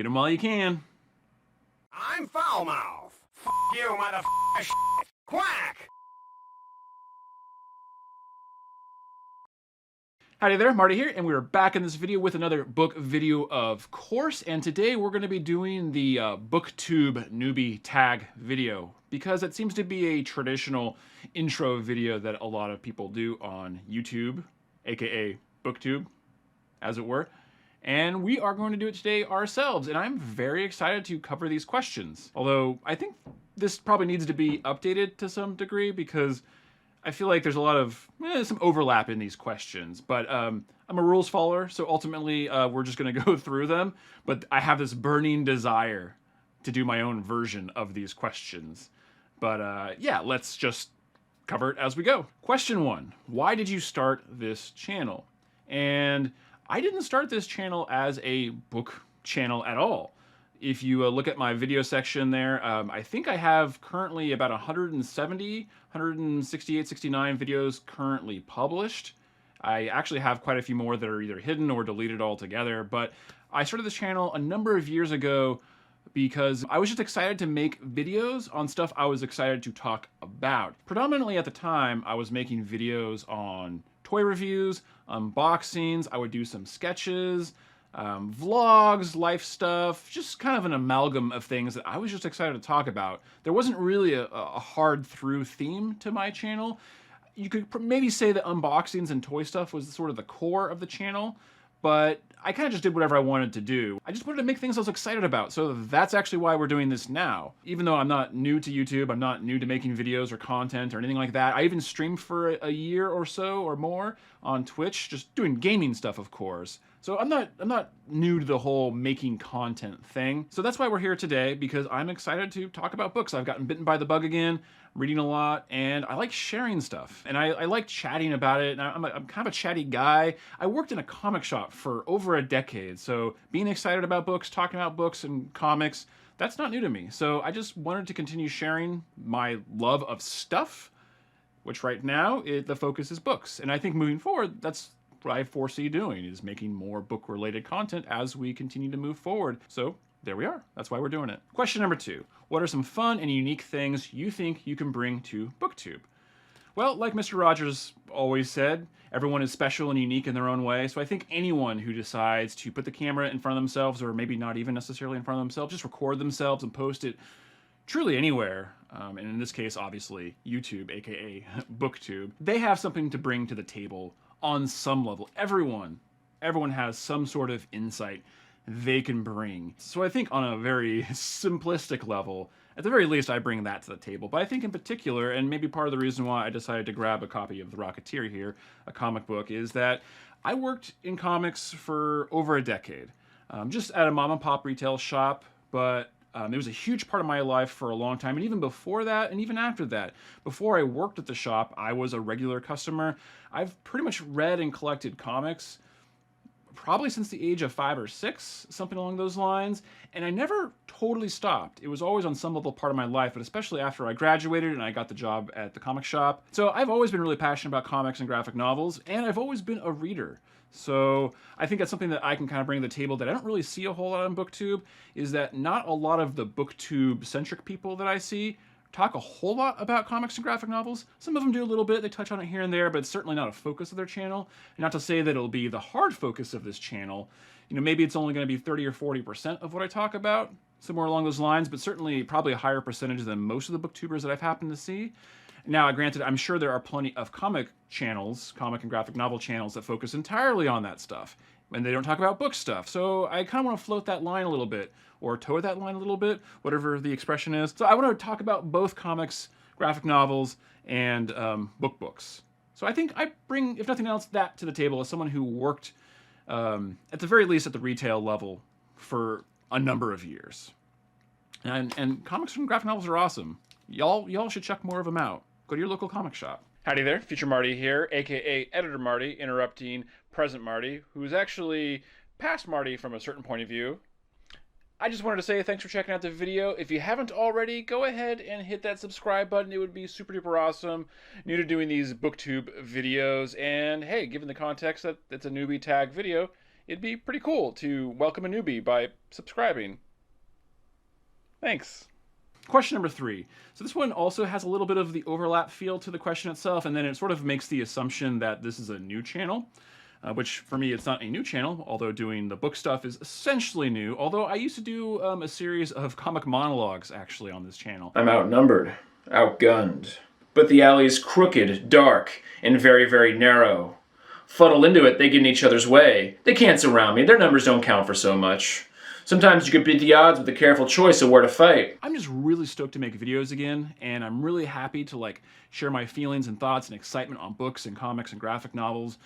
Get them while you can. I'm Foulmouth. F you, motherfucker. Quack! Howdy there, Marty here, and we're back in this video with another book video, of course. And today we're going to be doing the Booktube Newbie tag video, because it seems to be a traditional intro video that a lot of people do on YouTube, aka Booktube, as it were. And we are going to do it today ourselves, and I'm very excited to cover these questions. Although I think this probably needs to be updated to some degree, because I feel like there's a lot of some overlap in these questions, but I'm a rules follower, so ultimately we're just going to go through them. But I have this burning desire to do my own version of these questions. But yeah, let's just cover it as we go. Question 1, why did you start this channel? And I didn't start this channel as a book channel at all. If you look at my video section there, I think I have currently about 168, 69 videos currently published. I actually have quite a few more that are either hidden or deleted altogether, but I started this channel a number of years ago because I was just excited to make videos on stuff I was excited to talk about. Predominantly at the time, I was making videos on toy reviews, unboxings, I would do some sketches, vlogs, life stuff, just kind of an amalgam of things that I was just excited to talk about. There wasn't really a hard through theme to my channel. You could maybe say that unboxings and toy stuff was sort of the core of the channel, but I kind of just did whatever I wanted to do. I just wanted to make things I was excited about, so that's actually why we're doing this now. Even though I'm not new to YouTube, I'm not new to making videos or content or anything like that. I even streamed for a year or so or more on Twitch, just doing gaming stuff, of course. So I'm not new to the whole making content thing. So that's why we're here today, because I'm excited to talk about books. I've gotten bitten by the bug again, reading a lot, and I like sharing stuff. And I like chatting about it, and I'm kind of a chatty guy. I worked in a comic shop for over a decade, so being excited about books, talking about books and comics, that's not new to me. So I just wanted to continue sharing my love of stuff, which right now, the focus is books. And I think moving forward, that's what I foresee doing, is making more book-related content as we continue to move forward. So there we are. That's why we're doing it. Question number 2. What are some fun and unique things you think you can bring to Booktube? Well, like Mr. Rogers always said, everyone is special and unique in their own way. So I think anyone who decides to put the camera in front of themselves, or maybe not even necessarily in front of themselves, just record themselves and post it truly anywhere, and in this case, obviously, YouTube, aka Booktube, they have something to bring to the table on some level. Everyone has some sort of insight they can bring. So I think on a very simplistic level, at the very least, I bring that to the table. But I think in particular, and maybe part of the reason why I decided to grab a copy of The Rocketeer here, a comic book, is that I worked in comics for over a decade. Just at a mom and pop retail shop, but it was a huge part of my life for a long time, and even before that, and even after that. Before I worked at the shop, I was a regular customer. I've pretty much read and collected comics probably since the age of 5 or 6, something along those lines, and I never totally stopped. It was always on some level part of my life, but especially after I graduated and I got the job at the comic shop. So I've always been really passionate about comics and graphic novels, and I've always been a reader. So I think that's something that I can kind of bring to the table that I don't really see a whole lot on Booktube, is that not a lot of the Booktube-centric people that I see talk a whole lot about comics and graphic novels. Some of them do a little bit, they touch on it here and there, but it's certainly not a focus of their channel. And not to say that it'll be the hard focus of this channel. You know, maybe it's only going to be 30 or 40% of what I talk about, somewhere along those lines, but certainly probably a higher percentage than most of the booktubers that I've happened to see. Now, granted, I'm sure there are plenty of comic channels, comic and graphic novel channels, that focus entirely on that stuff, and they don't talk about book stuff. So I kind of want to float that line a little bit, or toe that line a little bit, whatever the expression is. So I want to talk about both comics, graphic novels, and books. So I think I bring, if nothing else, that to the table as someone who worked, at the very least, at the retail level for a number of years. And comics and graphic novels are awesome. Y'all should check more of them out. Go to your local comic shop. Howdy there, Future Marty here, aka Editor Marty, interrupting Present Marty, who's actually past Marty from a certain point of view. I just wanted to say thanks for checking out the video. If you haven't already, go ahead and hit that subscribe button. It would be super duper awesome. New to doing these Booktube videos, and hey, given the context that it's a newbie tag video, it'd be pretty cool to welcome a newbie by subscribing. Thanks. Question number 3. So this one also has a little bit of the overlap feel to the question itself, and then it sort of makes the assumption that this is a new channel, which for me, it's not a new channel, although doing the book stuff is essentially new, although I used to do a series of comic monologues actually on this channel. I'm outnumbered, outgunned, but the alley is crooked, dark, and very, very narrow. Fuddle into it, they get in each other's way. They can't surround me, their numbers don't count for so much. Sometimes you could beat the odds with a careful choice of where to fight. I'm just really stoked to make videos again, and I'm really happy to share my feelings and thoughts and excitement on books and comics and graphic novels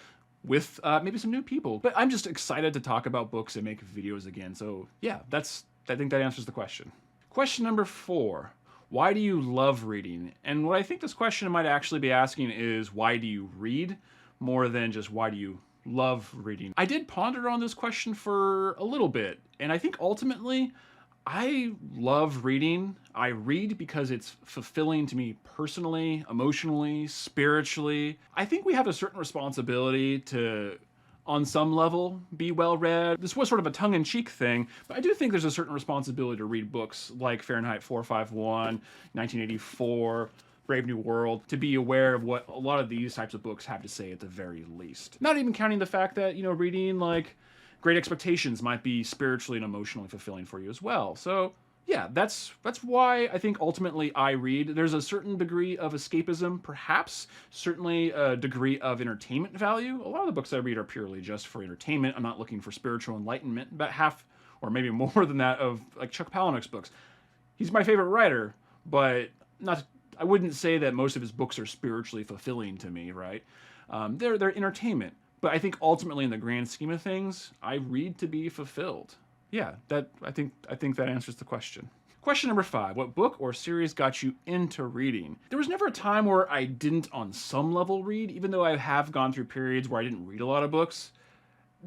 with maybe some new people. But I'm just excited to talk about books and make videos again. So yeah, I think that answers the question. Question number 4. Why do you love reading? And what I think this question might actually be asking is, why do you read? More than just why do you love reading. I did ponder on this question for a little bit, and I think ultimately I love reading. I read because it's fulfilling to me personally, emotionally, spiritually. I think we have a certain responsibility to, on some level, be well read. This was sort of a tongue-in-cheek thing, but I do think there's a certain responsibility to read books like Fahrenheit 451, 1984, Brave New World, to be aware of what a lot of these types of books have to say at the very least. Not even counting the fact that, reading Great Expectations might be spiritually and emotionally fulfilling for you as well. So yeah, that's why I think ultimately I read. There's a certain degree of escapism, perhaps, certainly a degree of entertainment value. A lot of the books I read are purely just for entertainment. I'm not looking for spiritual enlightenment. About half, or maybe more than that, of Chuck Palahniuk's books. He's my favorite writer, but I wouldn't say that most of his books are spiritually fulfilling to me, right? They're entertainment. But I think ultimately in the grand scheme of things, I read to be fulfilled. Yeah, I think that answers the question. Question number 5, what book or series got you into reading? There was never a time where I didn't on some level read, even though I have gone through periods where I didn't read a lot of books.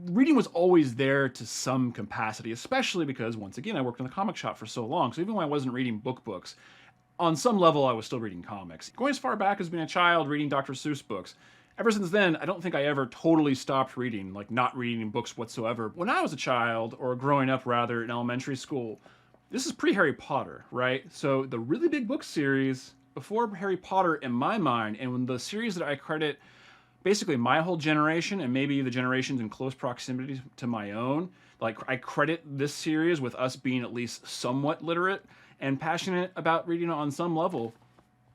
Reading was always there to some capacity, especially because, once again, I worked in the comic shop for so long. So even when I wasn't reading books, on some level, I was still reading comics. Going as far back as being a child, reading Dr. Seuss books. Ever since then, I don't think I ever totally stopped reading, not reading books whatsoever. When I was a child, or growing up rather, in elementary school, this is pre-Harry Potter, right? So the really big book series before Harry Potter in my mind, and the series that I credit basically my whole generation, and maybe the generations in close proximity to my own, I credit this series with us being at least somewhat literate and passionate about reading on some level.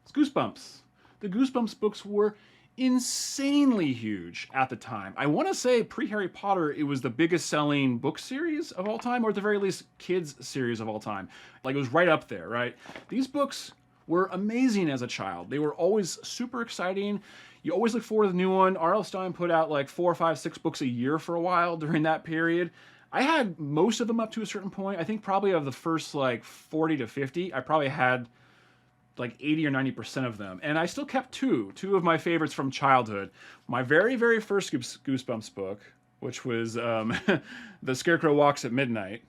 It's Goosebumps. The Goosebumps books were insanely huge at the time. I want to say pre-Harry Potter, it was the biggest selling book series of all time, or at the very least, kids series of all time. It was right up there, right? These books were amazing as a child. They were always super exciting. You always look forward to the new one. R.L. Stine put out 4, 5, 6 books a year for a while during that period. I had most of them up to a certain point. I think probably of the first 40 to 50, I probably had 80 or 90% of them. And I still kept two of my favorites from childhood. My very, very first Goosebumps book, which was The Scarecrow Walks at Midnight.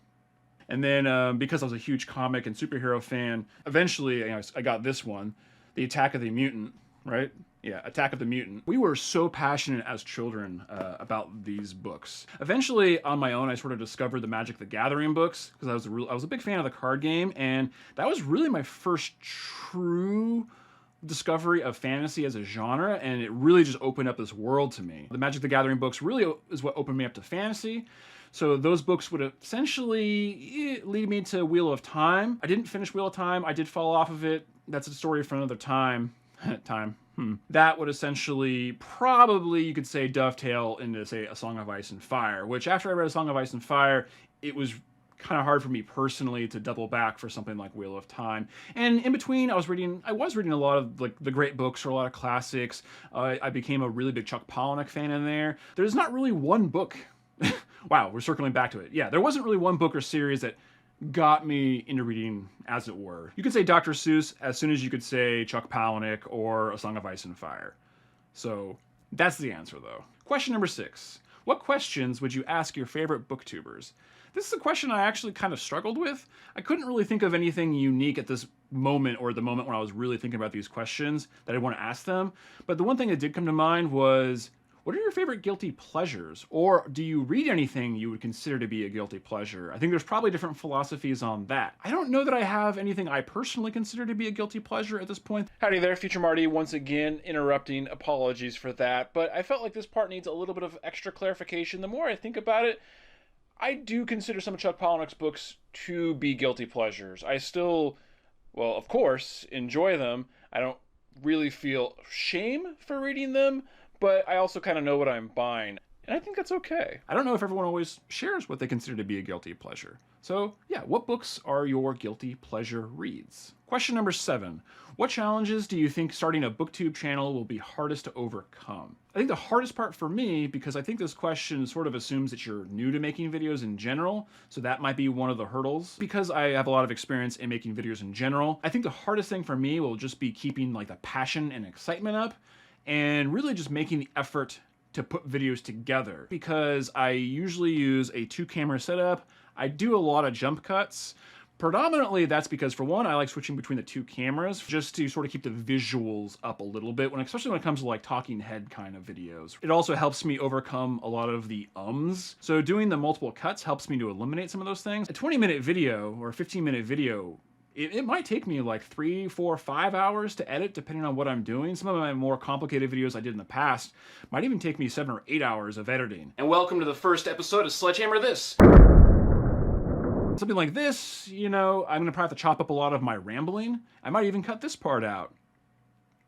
And then because I was a huge comic and superhero fan, eventually I got this one, The Attack of the Mutant, right? Yeah, Attack of the Mutant. We were so passionate as children about these books. Eventually, on my own, I sort of discovered the Magic the Gathering books because I was a big fan of the card game, and that was really my first true discovery of fantasy as a genre, and it really just opened up this world to me. The Magic the Gathering books really is what opened me up to fantasy. So those books would essentially lead me to Wheel of Time. I didn't finish Wheel of Time. I did fall off of it. That's a story for another time. That would essentially, probably, you could say, dovetail into, say, A Song of Ice and Fire, which after I read A Song of Ice and Fire, it was kind of hard for me personally to double back for something like Wheel of Time. And in between, I was reading a lot of the great books or a lot of classics. I became a really big Chuck Palahniuk fan in there. There's not really one book. Wow, we're circling back to it. Yeah, there wasn't really one book or series that got me into reading, as it were. You could say Dr. Seuss as soon as you could say Chuck Palahniuk or A Song of Ice and Fire. So that's the answer, though. Question number 6. What questions would you ask your favorite booktubers? This is a question I actually kind of struggled with. I couldn't really think of anything unique at this moment, or the moment when I was really thinking about these questions, that I want to ask them. But the one thing that did come to mind was, What are your favorite guilty pleasures? Or do you read anything you would consider to be a guilty pleasure? I think there's probably different philosophies on that. I don't know that I have anything I personally consider to be a guilty pleasure at this point. Howdy there, Future Marty, once again interrupting. Apologies for that, but I felt like this part needs a little bit of extra clarification. The more I think about it, I do consider some of Chuck Palahniuk's books to be guilty pleasures. I still, well, of course, enjoy them. I don't really feel shame for reading them, but I also kind of know what I'm buying. And I think that's okay. I don't know if everyone always shares what they consider to be a guilty pleasure. So yeah, what books are your guilty pleasure reads? Question number 7. What challenges do you think starting a Booktube channel will be hardest to overcome? I think the hardest part for me, because I think this question sort of assumes that you're new to making videos in general, so that might be one of the hurdles. Because I have a lot of experience in making videos in general, I think the hardest thing for me will just be keeping like the passion and excitement up, and really just making the effort to put videos together, because I usually use a 2-camera setup. I do a lot of jump cuts. Predominantly that's because, for one, I like switching between the 2 cameras just to sort of keep the visuals up a little bit, especially when it comes to like talking head kind of videos. It also helps me overcome a lot of the ums. So doing the multiple cuts helps me to eliminate some of those things. A 20-minute video or a 15-minute video, it might take me like 3, 4, 5 hours to edit, depending on what I'm doing. Some of my more complicated videos I did in the past might even take me 7 or 8 hours of editing. And welcome to the first episode of Sledgehammer This. Something like this, you know, I'm gonna probably have to chop up a lot of my rambling. I might even cut this part out.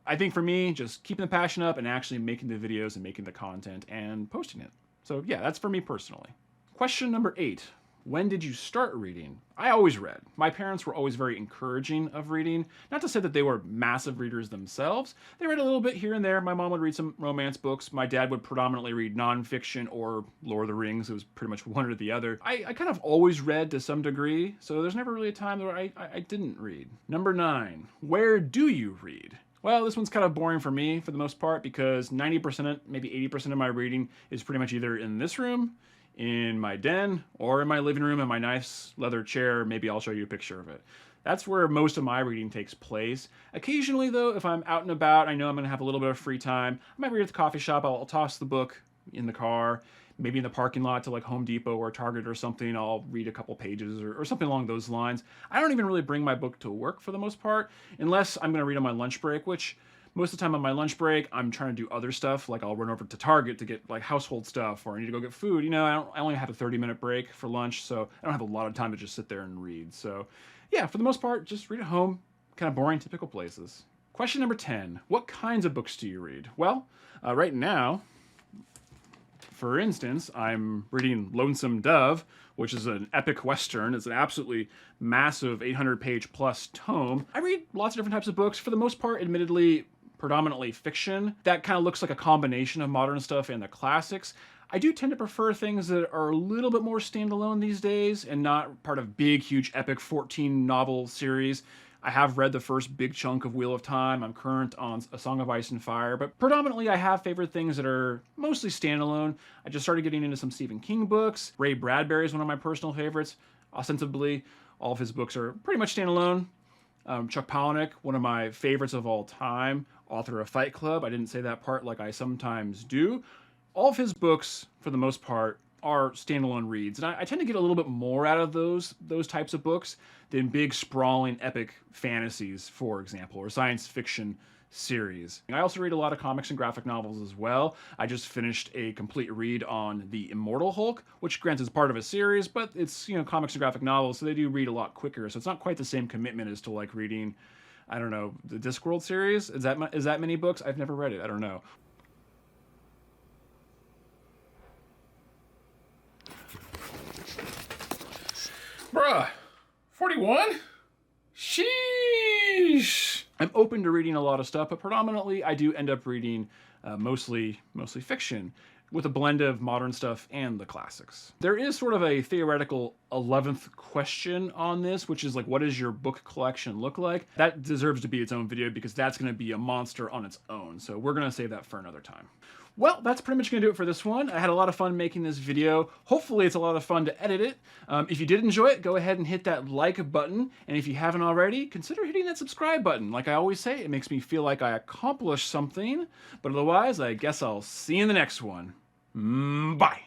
I think for me, just keeping the passion up and actually making the videos and making the content and posting it. So yeah, that's for me personally. Question number 8. When did you start reading? I always read. My parents were always very encouraging of reading. Not to say that they were massive readers themselves. They read a little bit here and there. My mom would read some romance books. My dad would predominantly read nonfiction or Lord of the Rings. It was pretty much one or the other. I kind of always read to some degree, so there's never really a time where I didn't read. Number 9, where do you read? Well, this one's kind of boring for me for the most part, because 90%, maybe 80% of my reading is pretty much either in this room, in my den, or in my living room in my nice leather chair. Maybe I'll show you a picture of it. That's where most of my reading takes place. Occasionally though, if I'm out and about, I know I'm gonna have a little bit of free time, I might read at the coffee shop. I'll toss the book in the car, maybe in the parking lot to like Home Depot or Target or something. I'll read a couple pages or something along those lines. I don't even really bring my book to work for the most part, unless I'm gonna read on my lunch break, which most of the time on my lunch break, I'm trying to do other stuff. Like I'll run over to Target to get like household stuff, or I need to go get food. You know, I only have a 30-minute break for lunch, so I don't have a lot of time to just sit there and read. So yeah, for the most part, just read at home, kind of boring, typical places. Question number 10, what kinds of books do you read? Well, right now, for instance, I'm reading Lonesome Dove, which is an epic Western. It's an absolutely massive 800-page plus tome. I read lots of different types of books. For the most part, admittedly, predominantly fiction. That kind of looks like a combination of modern stuff and the classics. I do tend to prefer things that are a little bit more standalone these days and not part of big, huge, epic 14-novel series. I have read the first big chunk of Wheel of Time. I'm current on A Song of Ice and Fire, but predominantly I have favorite things that are mostly standalone. I just started getting into some Stephen King books. Ray Bradbury is one of my personal favorites. Ostensibly, all of his books are pretty much standalone. Chuck Palahniuk, one of my favorites of all time, author of Fight Club. I didn't say that part like I sometimes do. All of his books, for the most part, are standalone reads, and I tend to get a little bit more out of those types of books than big, sprawling, epic fantasies, for example, or science fiction series. I also read a lot of comics and graphic novels as well. I just finished a complete read on The Immortal Hulk, which granted is part of a series, but it's, you know, comics and graphic novels, so they do read a lot quicker, so it's not quite the same commitment as to like reading, I don't know, the Discworld series. Is that many books? I've never read it. I don't know. Bruh, 41? Sheesh. I'm open to reading a lot of stuff, but predominantly I do end up reading mostly fiction, with a blend of modern stuff and the classics. There is sort of a theoretical 11th question on this, which is like, what does your book collection look like? That deserves to be its own video, because that's going to be a monster on its own. So we're going to save that for another time. Well, that's pretty much going to do it for this one. I had a lot of fun making this video. Hopefully it's a lot of fun to edit it. If you did enjoy it, go ahead and hit that like button. And if you haven't already, consider hitting that subscribe button. Like I always say, it makes me feel like I accomplished something. But otherwise, I guess I'll see you in the next one. Bye.